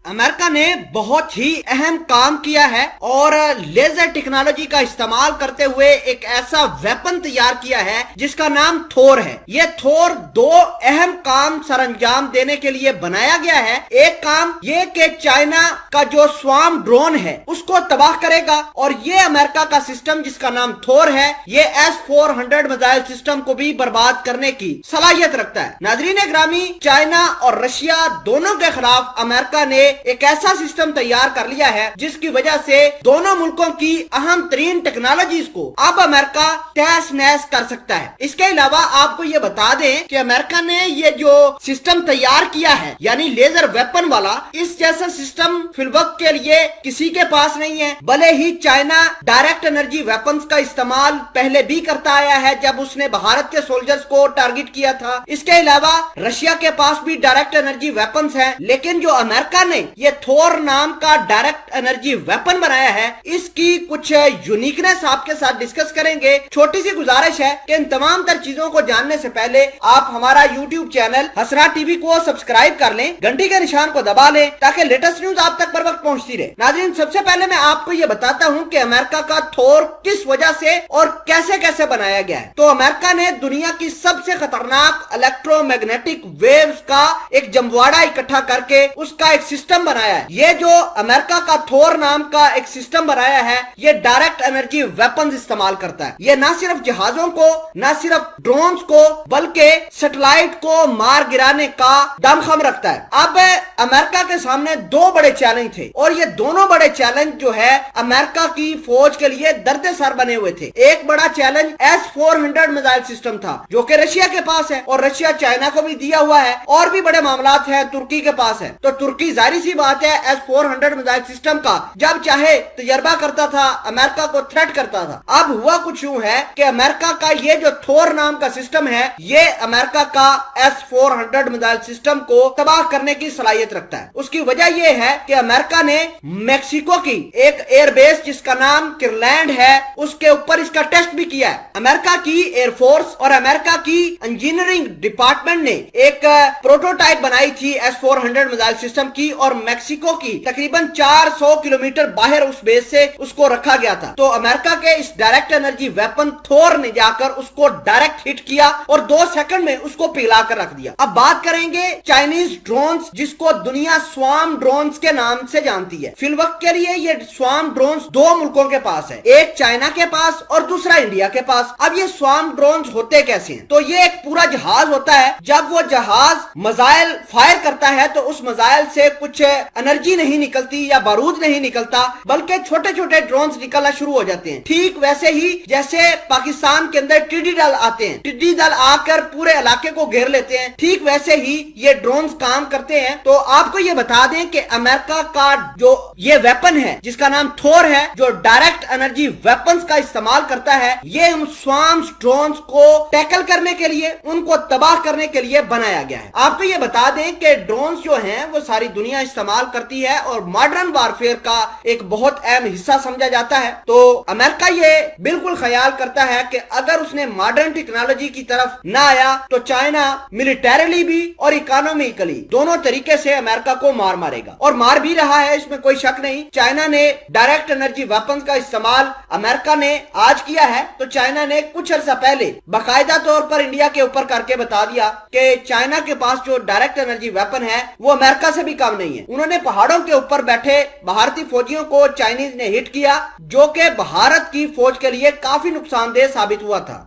America ने बहुत ही अहम काम किया है और लेजर टेक्नोलॉजी का इस्तेमाल करते हुए एक ऐसा वेपन तैयार किया है जिसका नाम थोर है। ये थोर दो अहम काम सरंजाम देने के लिए बनाया गया है। एक काम ये कि चाइना का जो स्वार्म ड्रोन है उसको तबाह करेगा और ये अमेरिका का सिस्टम जिसका नाम थोर है ये S-400 मिसाइल सिस्टम को भी बर्बाद करने की सलाहियत रखता है। नाजरीन ग्रामी, चाइना और रशिया दोनों के खिलाफ अमेरिका ने एक ऐसा सिस्टम तैयार कर लिया है जिसकी वजह से दोनों मुल्कों की अहम तरीन टेक्नोलॉजीज को अब अमेरिका तहस नहस कर सकता है। इसके अलावा आपको ये बता दें कि अमेरिका ने ये जो सिस्टम तैयार किया है यानी लेजर वेपन वाला, इस जैसा सिस्टम फिलवक्त के लिए किसी के पास नहीं है। भले ही चाइना डायरेक्ट एनर्जी वेपन्स का इस्तेमाल पहले भी करता आया है जब उसने भारत के सोल्जर्स को टारगेट किया था। इसके अलावा रशिया के पास भी डायरेक्ट एनर्जी वेपन्स हैं, लेकिन जो अमेरिका ने ये थोर नाम का डायरेक्ट एनर्जी वेपन बनाया है इसकी कुछ यूनिकनेस आपके साथ डिस्कस करेंगे। छोटी सी गुजारिश है कि इन तमाम तर चीजों को जानने से पहले आप हमारा यूट्यूब चैनल हसना टीवी को सब्सक्राइब कर लें, घंटी के निशान को दबा लें ताकि लेटेस्ट न्यूज आप तक बर वक्त पहुंचती रहे। नाज़रीन, सबसे पहले मैं आपको ये बताता हूं कि अमेरिका का थोर किस वजह से और कैसे कैसे बनाया गया है। तो अमेरिका ने दुनिया की सबसे खतरनाक इलेक्ट्रोमैग्नेटिक वेव्स का एक जमवाड़ा इकट्ठा करके उसका एक सिस्टम बनाया है। ये जो अमेरिका का थोर नाम का एक सिस्टम बनाया है ये डायरेक्ट एनर्जी वेपन्स इस्तेमाल करता है। ये ना सिर्फ जहाजों को, ना सिर्फ ड्रोन्स को, बल्कि सैटेलाइट को मार गिराने का दमखम रखता है। अब अमेरिका के सामने दो बड़े चैलेंज थे और ये दोनों बड़े चैलेंज जो है अमेरिका की फौज के लिए दर्द सर बने हुए थे। एक बड़ा चैलेंज S-400 मिसाइल सिस्टम था जो कि रशिया के पास है और रशिया चाइना को भी दिया हुआ है। और भी बड़े मामलात है, तुर्की के पास है। तो तुर्की जाहिर सी बात है S-400 मिसाइल सिस्टम का जब चाहे तजर्बा करता था, अमेरिका को थ्रेट करता था। अब हुआ कुछ यूं है कि अमेरिका का ये जो थोर नाम का सिस्टम है ये अमेरिका का S-400 मिसाइल सिस्टम को तबाह करने की सलाहियत रखता है। उसकी वजह यह है कि अमेरिका ने मेक्सिको की एक एयरबेस जिसका नाम किरलैंड है उसके ऊपर इसका टेस्ट भी किया है। अमेरिका की एयरफोर्स और अमेरिका की इंजीनियरिंग डिपार्टमेंट ने एक प्रोटोटाइप बनाई थी S-400 मिसाइल सिस्टम की और मेक्सिको की तकरीबन 400 किलोमीटर बाहर उस बेस से उसको रखा गया था। तो अमेरिका के इस डायरेक्ट एनर्जी वेपन थोर ने जाकर उसको डायरेक्ट हिट किया और 2 सेकंड में उसको पिघला कर रख दिया। अब बात करेंगे चाइनीज ड्रोन्स जिसको दुनिया स्वार्म ड्रोन्स के नाम से जानती है। फिलवक्त के लिए ये स्वार्म ड्रोन्स दो मुल्कों के पास है, एक चाइना के पास और दूसरा इंडिया के पास। अब ये स्वार्म ड्रोन्स होते कैसे हैं? तो ये एक पूरा जहाज होता है। जब वो जहाज मिसाइल फायर करता है तो उस मिसाइल से कुछ एनर्जी नहीं निकलती या बारूद नहीं निकलता बल्कि छोटे छोटे ड्रोन्स निकलना शुरू हो जाते हैं। ठीक वैसे ही जैसे पाकिस्तान के अंदर टिड्डी दल आते हैं, टिड्डी दल आकर पूरे इलाके को घेर लेते हैं, ठीक वैसे ही ये ड्रोन्स काम करते हैं। तो आपको ये बता दें कि अमेरिका का जो ये वेपन है जिसका नाम थोर है जो डायरेक्ट एनर्जी वेपन्स का इस्तेमाल करता है ये उन स्वार्म ड्रोन्स को टैकल करने के लिए, उनको तबाह करने के लिए बनाया गया है। आपको ये बता दें कि ड्रोन्स जो हैं वो सारी दुनिया इस्तेमाल करती है और मॉडर्न वारफेयर का एक बहुत अहम हिस्सा समझा जाता है। तो अमेरिका ये बिल्कुल ख्याल करता है कि अगर उसने मॉडर्न टेक्नोलॉजी की तरफ ना आया तो चाइना मिलिटरीली भी और इकोनॉमिकली दोनों तरीके से अमेरिका को मारेगा और मार भी रहा है, इसमें कोई शक नहीं। चाइना ने डायरेक्ट एनर्जी वेपन्स का इस्तेमाल अमेरिका ने आज किया है तो चाइना ने कुछ अर्सा पहले बाकायदा तौर पर इंडिया के ऊपर करके बता दिया कि चाइना के पास जो डायरेक्ट एनर्जी वेपन है वो अमेरिका से भी कम नहीं है। उन्होंने पहाड़ों के ऊपर बैठे भारतीय फौजियों को चाइनीज ने हिट किया जो कि भारत की फौज के लिए काफी नुकसानदेह साबित हुआ था।